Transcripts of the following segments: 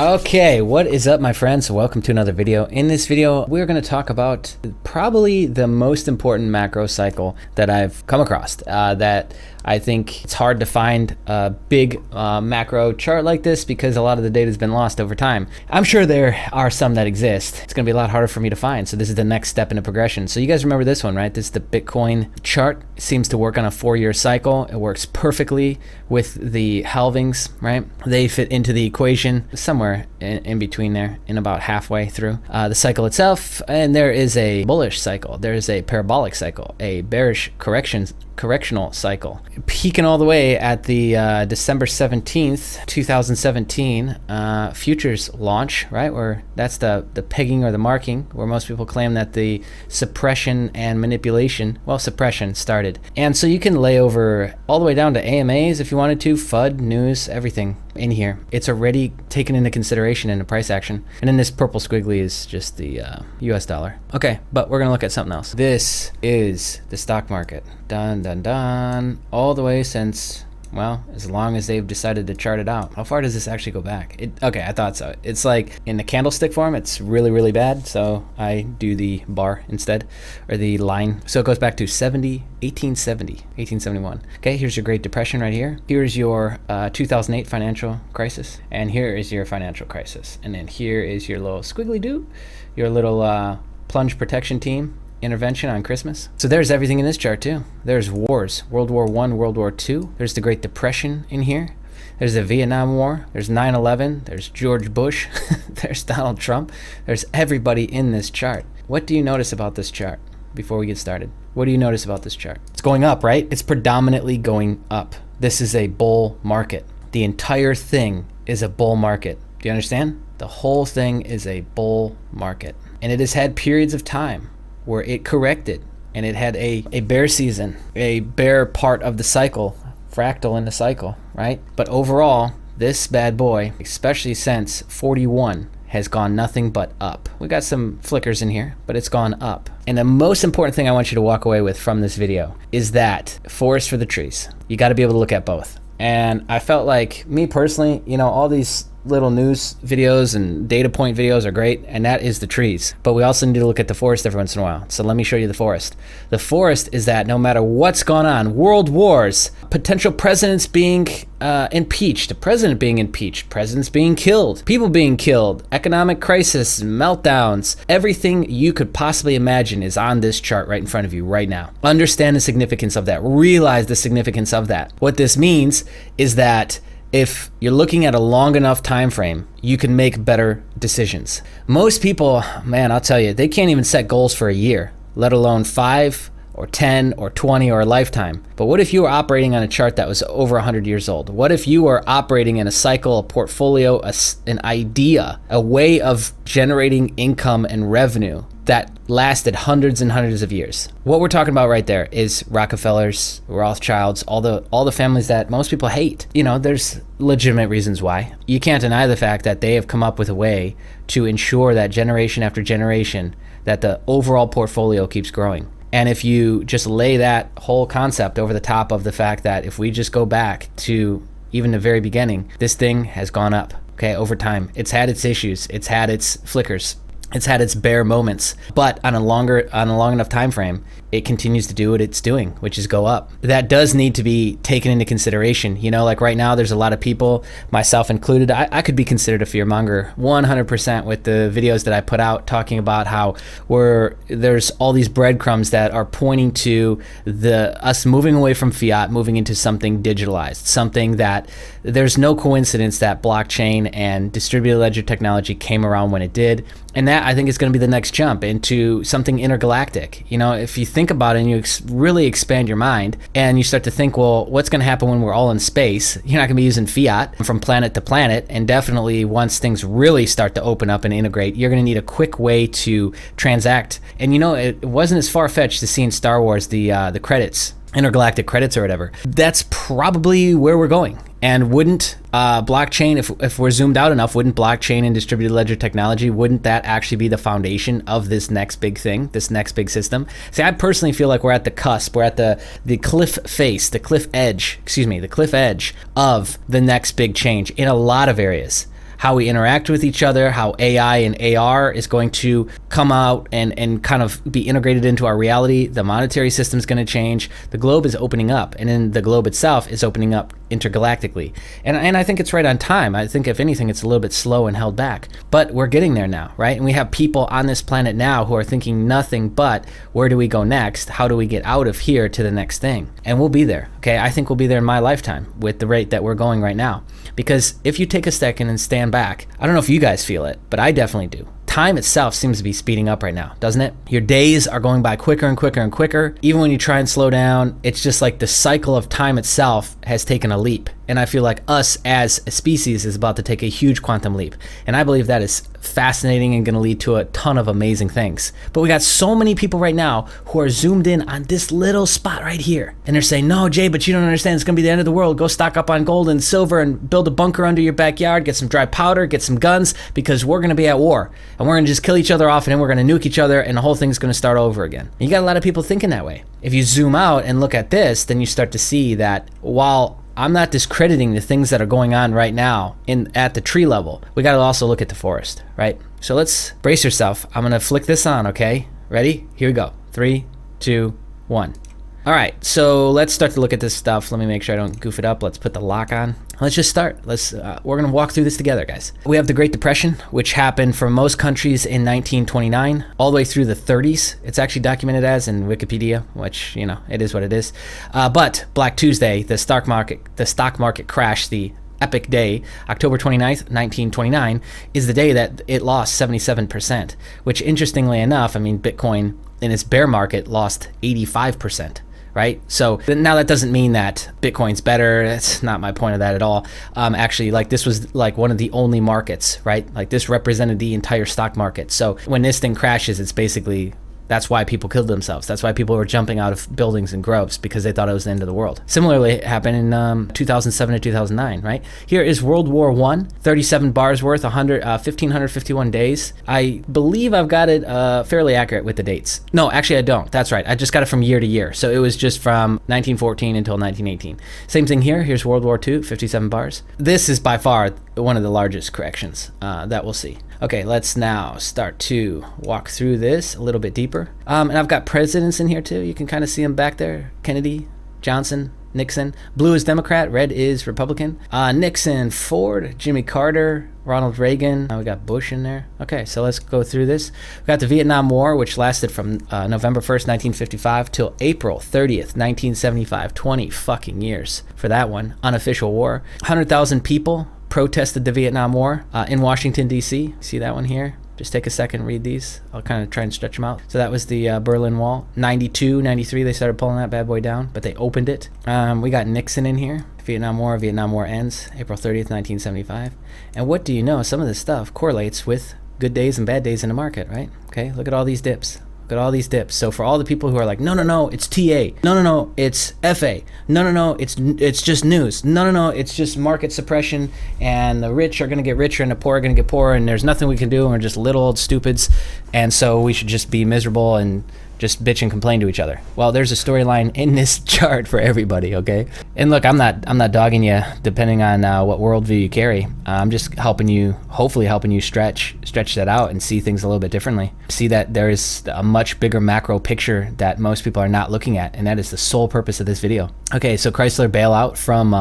Okay, what is up, my friends? Welcome to another video. In this video, we're going to talk about probably the most important macro cycle that I've come across. That I think it's hard to find a big macro chart like this because a lot of the data has been lost over time. I'm sure there are some that exist. It's going to be a lot harder for me to find. So this is the next step in the progression. So you guys remember this one, right? This is the Bitcoin chart. It seems to work on a 4-year cycle. It works perfectly with the halvings, right? They fit into the equation somewhere in between there, in about halfway through the cycle itself. And there is a bullish cycle. There is a parabolic cycle, a bearish correctional cycle, peaking all the way at the December 17th, 2017 futures launch, right? Where that's the pegging or the marking, where most people claim that the suppression and manipulation, well, suppression started. And so you can lay over all the way down to AMAs if you wanted to, FUD, news, everything in here. It's already taken into consideration in the price action. And then this purple squiggly is just the US dollar. Okay, but we're gonna look at something else. This is the stock market. Dun, dun, dun. All the way since, well, as long as they've decided to chart it out. How far does this actually go back? Okay, I thought so. It's like in the candlestick form, it's really, really bad. So I do the bar instead, or the line. So it goes back to 1871. Okay, here's your Great Depression right here. Here's your 2008 financial crisis. And here is your financial crisis. And then here is your little squiggly doo, your little plunge protection team intervention on Christmas. So there's everything in this chart too. There's wars, World War I, World War II. There's the Great Depression in here. There's the Vietnam War. There's 9/11. There's George Bush. There's Donald Trump. There's everybody in this chart. What do you notice about this chart before we get started? What do you notice about this chart? It's going up, right? It's predominantly going up. This is a bull market. The entire thing is a bull market. Do you understand? The whole thing is a bull market. And it has had periods of time where it corrected and it had a bear season, a bear part of the cycle, fractal in the cycle, right? But overall, this bad boy, especially since 41, has gone nothing but up. We got some flickers in here, but it's gone up. And the most important thing I want you to walk away with from this video is that forest for the trees. You got to be able to look at both. And I felt like, me personally, you know, all these little news videos and data point videos are great, and that is the trees. But we also need to look at the forest every once in a while. So let me show you the forest. The forest is that no matter what's gone on, world wars, potential presidents being impeached, a president being impeached, presidents being killed, people being killed, economic crisis, meltdowns, everything you could possibly imagine is on this chart right in front of you right now. Understand the significance of that. Realize the significance of that. What this means is that if you're looking at a long enough time frame, you can make better decisions. Most people, man, I'll tell you, they can't even set goals for a year, let alone 5 or 10 or 20 or a lifetime. But what if you were operating on a chart that was over 100 years old? What if you were operating in a cycle, a portfolio, an idea, a way of generating income and revenue that lasted hundreds and hundreds of years? What we're talking about right there is Rockefellers, Rothschilds, all the families that most people hate. You know, there's legitimate reasons why. You can't deny the fact that they have come up with a way to ensure that generation after generation, that the overall portfolio keeps growing. And if you just lay that whole concept over the top of the fact that if we just go back to even the very beginning, this thing has gone up, okay, over time. It's had its issues. It's had its flickers. It's had its bare moments, but on a long enough time frame, it continues to do what it's doing, which is go up. That does need to be taken into consideration. You know, like right now, there's a lot of people, myself included, I could be considered a fearmonger 100% with the videos that I put out talking about how there's all these breadcrumbs that are pointing to us moving away from fiat, moving into something digitalized, something that there's no coincidence that blockchain and distributed ledger technology came around when it did. And that, I think, is going to be the next jump into something intergalactic. You know, if you think about it and you really expand your mind and you start to think, well, what's going to happen when we're all in space? You're not going to be using fiat from planet to planet. And definitely once things really start to open up and integrate, you're going to need a quick way to transact. And, you know, it wasn't as far-fetched to see in Star Wars the credits, intergalactic credits or whatever. That's probably where we're going. And wouldn't blockchain, if we're zoomed out enough, wouldn't blockchain and distributed ledger technology, wouldn't that actually be the foundation of this next big thing, this next big system? See, I personally feel like we're at the cusp, we're at the cliff face, the cliff edge of the next big change in a lot of areas. how we interact with each other, how AI and AR is going to come out and kind of be integrated into our reality. The monetary system is going to change. The globe is opening up, and then the globe itself is opening up intergalactically. And I think it's right on time. I think if anything, it's a little bit slow and held back, but we're getting there now, right? And we have people on this planet now who are thinking nothing but, where do we go next? How do we get out of here to the next thing? And we'll be there. Okay, I think we'll be there in my lifetime with the rate that we're going right now. Because if you take a second and stand back, I don't know if you guys feel it, but I definitely do. Time itself seems to be speeding up right now, doesn't it? Your days are going by quicker and quicker and quicker. Even when you try and slow down, it's just like the cycle of time itself has taken a leap. And I feel like us as a species is about to take a huge quantum leap. And I believe that is fascinating and going to lead to a ton of amazing things. But we got so many people right now who are zoomed in on this little spot right here. And they're saying, no, Jay, but you don't understand. It's going to be the end of the world. Go stock up on gold and silver and build a bunker under your backyard. Get some dry powder, get some guns, because we're going to be at war. And we're going to just kill each other off, and then we're going to nuke each other, and the whole thing's going to start over again. And you got a lot of people thinking that way. If you zoom out and look at this, then you start to see that while I'm not discrediting the things that are going on right now at the tree level, we got to also look at the forest, right? So let's brace yourself. I'm going to flick this on, okay? Ready? Here we go. 3, 2, 1. All right, so let's start to look at this stuff. Let me make sure I don't goof it up. Let's put the lock on. Let's just start. We're gonna walk through this together, guys. We have the Great Depression, which happened for most countries in 1929, all the way through the 30s. It's actually documented as in Wikipedia, which, you know, it is what it is. But Black Tuesday, the stock market crash, the epic day, October 29th, 1929, is the day that it lost 77%, which interestingly enough, I mean, Bitcoin in its bear market lost 85%. Right? So now that doesn't mean that Bitcoin's better. That's not my point of that at all. Actually, like, this was like one of the only markets, right? Like, this represented the entire stock market. So when this thing crashes, it's basically, that's why people killed themselves. That's why people were jumping out of buildings and groves, because they thought it was the end of the world. Similarly, it happened in 2007 to 2009, right? Here is World War I, 37 bars worth, 1,551 days. I believe I've got it fairly accurate with the dates. No, actually I don't. That's right. I just got it from year to year. So it was just from 1914 until 1918. Same thing here. Here's World War II, 57 bars. This is by far one of the largest corrections that we'll see. Okay, let's now start to walk through this a little bit deeper. And I've got presidents in here too. You can kind of see them back there. Kennedy, Johnson, Nixon. Blue is Democrat, red is Republican. Nixon, Ford, Jimmy Carter, Ronald Reagan. We got Bush in there. Okay, so let's go through this. We got the Vietnam War, which lasted from November 1st, 1955 till April 30th, 1975. 20 fucking years for that one. Unofficial war. 100,000 people protested the Vietnam War in Washington, D.C. See that one here? Just take a second, read these. I'll kind of try and stretch them out. So that was the Berlin Wall. 92, 93, they started pulling that bad boy down, but they opened it. We got Nixon in here. Vietnam War ends April 30th, 1975. And what do you know? Some of this stuff correlates with good days and bad days in the market, right? Okay, look at all these dips. Look at all these dips. So for all the people who are like, no, it's TA. No, it's FA. No, it's just news. No, it's just market suppression, and the rich are going to get richer and the poor are going to get poorer, and there's nothing we can do, and we're just little old stupids, and so we should just be miserable and just bitch and complain to each other. Well, there's a storyline in this chart for everybody, okay? And look, I'm not dogging you depending on what worldview you carry. I'm just hopefully helping you stretch that out and see things a little bit differently. See that there is a much bigger macro picture that most people are not looking at, and that is the sole purpose of this video. Okay, so Chrysler bailout from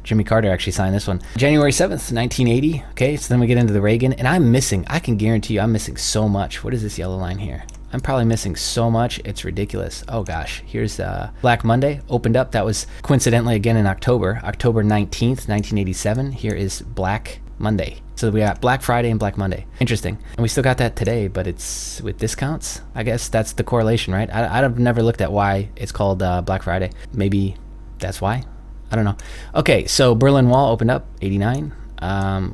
Jimmy Carter actually signed this one. January 7th, 1980. Okay, so then we get into the Reagan, and I can guarantee you I'm missing so much. What is this yellow line here? I'm probably missing so much, it's ridiculous. Oh gosh, here's Black Monday, opened up. That was coincidentally again in October 19th, 1987. Here is Black Monday. So we got Black Friday and Black Monday. Interesting. And we still got that today, but it's with discounts. I guess that's the correlation, right? I've never looked at why it's called Black Friday. Maybe that's why. I don't know. Okay, so Berlin Wall opened up, 89.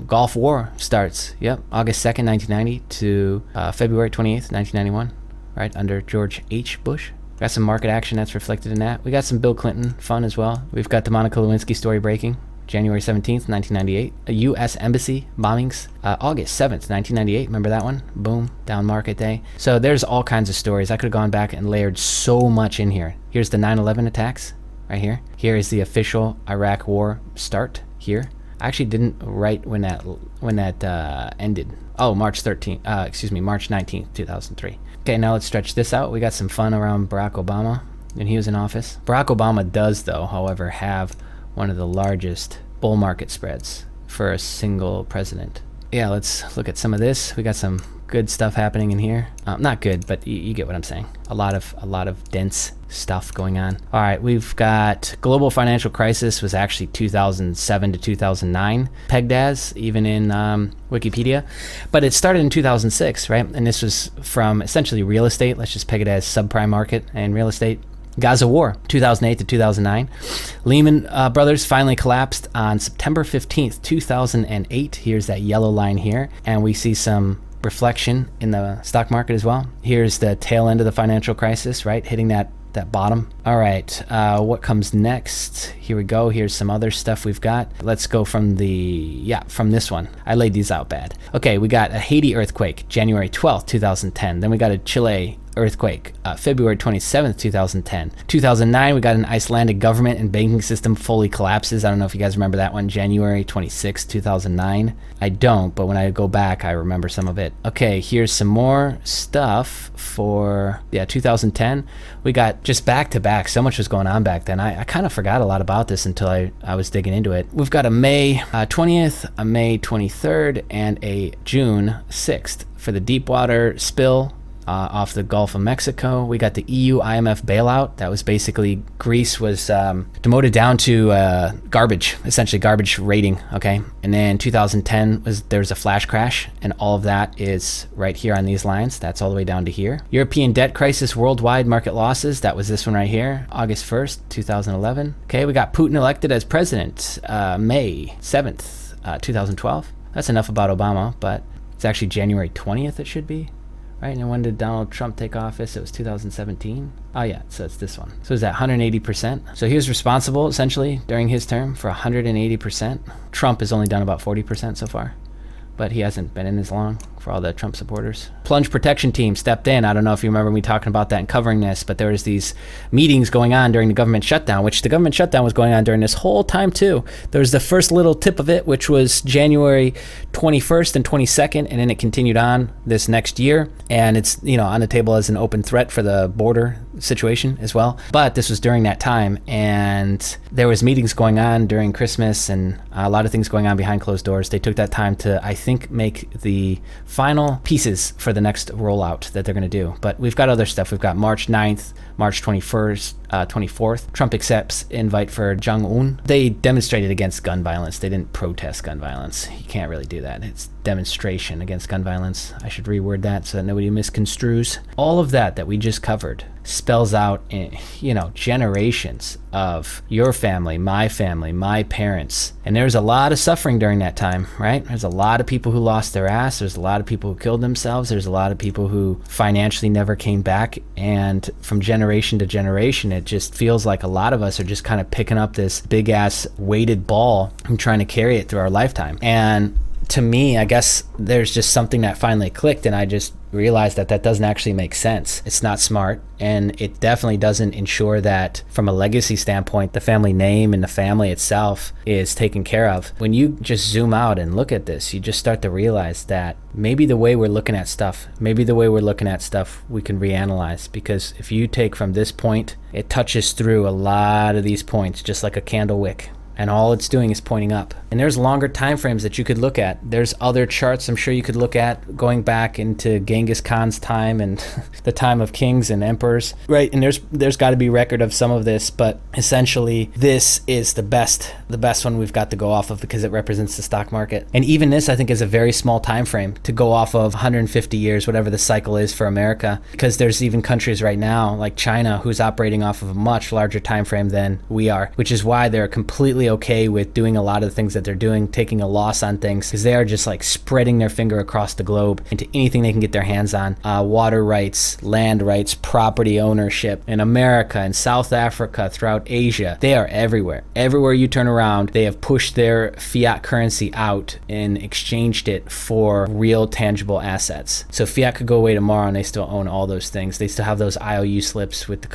Gulf War starts, August 2nd, 1990 to February 28th, 1991. Right, under George H. Bush. Got some market action that's reflected in that. We got some Bill Clinton fun as well. We've got the Monica Lewinsky story breaking. January 17th, 1998. A U.S. Embassy bombings. August 7th, 1998. Remember that one? Boom. Down market day. So there's all kinds of stories. I could have gone back and layered so much in here. Here's the 9/11 attacks right here. Here is the official Iraq war start here. I actually didn't write when that ended. Oh, March 19th, 2003. Okay, now let's stretch this out. We got some fun around Barack Obama when he was in office. Barack Obama does, though, however, have one of the largest bull market spreads for a single president. Yeah, let's look at some of this. We got some good stuff happening in here. Not good, but you get what I'm saying. A lot of dense stuff going on. All right, we've got global financial crisis was actually 2007 to 2009 pegged as, even in Wikipedia, but it started in 2006, right? And this was from essentially real estate. Let's just peg it as subprime market and real estate. Gaza War, 2008 to 2009. Lehman Brothers finally collapsed on September 15th, 2008. Here's that yellow line here, and we see some reflection in the stock market as well. Here's the tail end of the financial crisis, right? Hitting that bottom. All right, what comes next? Here we go. Here's some other stuff we've got. Let's go from this one. I laid these out bad. Okay, we got a Haiti earthquake, January 12th, 2010. Then we got a Chile earthquake, February 27th, 2010. 2009, we got an Icelandic government and banking system fully collapses. I don't know if you guys remember that one, January 26th, 2009. I don't, but when I go back, I remember some of it. Okay, here's some more stuff for, 2010. We got just back to back. So much was going on back then. I kind of forgot a lot about this until I was digging into it. We've got a May 20th, a May 23rd, and a June 6th for the Deepwater spill off the Gulf of Mexico. We got the EU IMF bailout. That was basically Greece was demoted down to essentially garbage rating, okay? And then 2010 there was a flash crash, and all of that is right here on these lines. That's all the way down to here. European debt crisis, worldwide market losses. That was this one right here, August 1st, 2011. Okay, we got Putin elected as president, May 7th, 2012. That's enough about Obama, but it's actually January 20th it should be. Right, and when did Donald Trump take office? It was 2017. Oh yeah, so it's this one. So it's at 180%. So he was responsible, essentially, during his term for 180%. Trump has only done about 40% so far, but he hasn't been in as long for all the Trump supporters. Plunge protection team stepped in. I don't know if you remember me talking about that and covering this, but there was these meetings going on during the government shutdown, which the government shutdown was going on during this whole time too. There was the first little tip of it, which was January 21st and 22nd, and then it continued on this next year. And it's, on the table as an open threat for the border situation as well. But this was during that time, and there was meetings going on during Christmas and a lot of things going on behind closed doors. They took that time to, I think, make the final pieces for the next rollout that they're going to do. But we've got other stuff. We've got March 9th, March 21st, 24th. Trump accepts invite for Jong-un. They demonstrated against gun violence. They didn't protest gun violence. You can't really do that. It's demonstration against gun violence. I should reword that so that nobody misconstrues. All of that we just covered spells out, generations of your family, my parents. And there's a lot of suffering during that time, right? There's a lot of people who lost their ass. There's a lot of people who killed themselves. There's a lot of people who financially never came back. And from generation to generation, it just feels like a lot of us are just kind of picking up this big ass weighted ball and trying to carry it through our lifetime. And to me, I guess there's just something that finally clicked, and I just realized that doesn't actually make sense. It's not smart, and it definitely doesn't ensure that from a legacy standpoint, the family name and the family itself is taken care of. When you just zoom out and look at this, you just start to realize that maybe the way we're looking at stuff, we can reanalyze, because if you take from this point, it touches through a lot of these points, just like a candle wick. And all it's doing is pointing up. And there's longer time frames that you could look at. There's other charts I'm sure you could look at going back into Genghis Khan's time and the time of kings and emperors, right? And there's got to be record of some of this, but essentially this is the best one we've got to go off of, because it represents the stock market. And even this, I think, is a very small time frame to go off of 150 years, whatever the cycle is for America, because there's even countries right now like China who's operating off of a much larger time frame than we are, which is why they're completely okay with doing a lot of the things that they're doing, taking a loss on things, because they are just like spreading their finger across the globe into anything they can get their hands on. Water rights, land rights, property ownership in America and South Africa, throughout Asia. They are everywhere. Everywhere you turn around, they have pushed their fiat currency out and exchanged it for real tangible assets. So fiat could go away tomorrow and they still own all those things. They still have those IOU slips with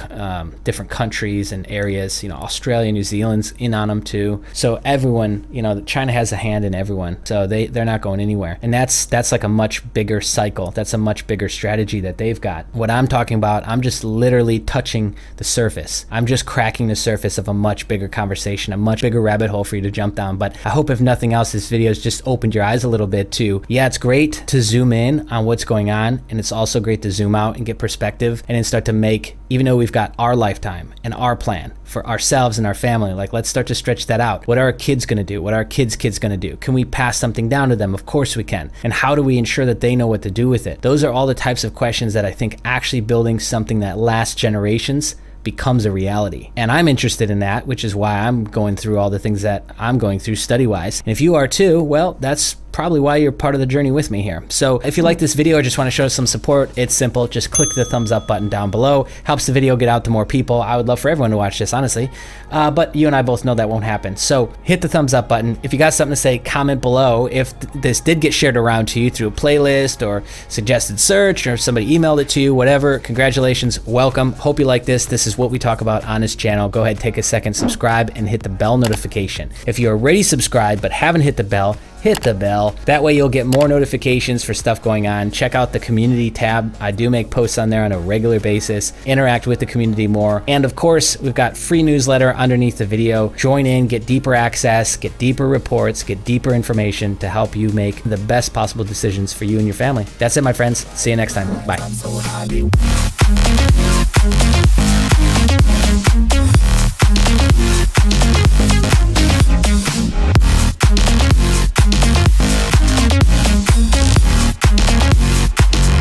different countries and areas. Australia, New Zealand's in on them too. too. So everyone, China has a hand in everyone. So they're not going anywhere. And that's like a much bigger cycle. That's a much bigger strategy that they've got. What I'm talking about, I'm just literally touching the surface. I'm just cracking the surface of a much bigger conversation, a much bigger rabbit hole for you to jump down. But I hope if nothing else, this video has just opened your eyes a little bit to, yeah, it's great to zoom in on what's going on. And it's also great to zoom out and get perspective and then start to make, even though we've got our lifetime and our plan for ourselves and our family, like let's start to stretch that out. What are our kids gonna do? What are our kids' kids gonna do? Can we pass something down to them? Of course we can. And how do we ensure that they know what to do with it? Those are all the types of questions that I think actually building something that lasts generations becomes a reality. And I'm interested in that, which is why I'm going through all the things that I'm going through study-wise. And if you are too, well, that's probably why you're part of the journey with me here. So if you like this video or just want to show some support, it's simple. Just click the thumbs up button down below. Helps the video get out to more people. I would love for everyone to watch this, honestly. But you and I both know that won't happen. So hit the thumbs up button. If you got something to say, comment below. If this did get shared around to you through a playlist or suggested search, or somebody emailed it to you, whatever, congratulations, welcome. Hope you like this. This is what we talk about on this channel. Go ahead, take a second, subscribe, and hit the bell notification. If you're already subscribed but haven't hit the bell, hit the bell. That way you'll get more notifications for stuff going on. Check out the community tab. I do make posts on there on a regular basis. Interact with the community more. And of course, we've got free newsletter underneath the video. Join in, get deeper access, get deeper reports, get deeper information to help you make the best possible decisions for you and your family. That's it, my friends. See you next time. Bye.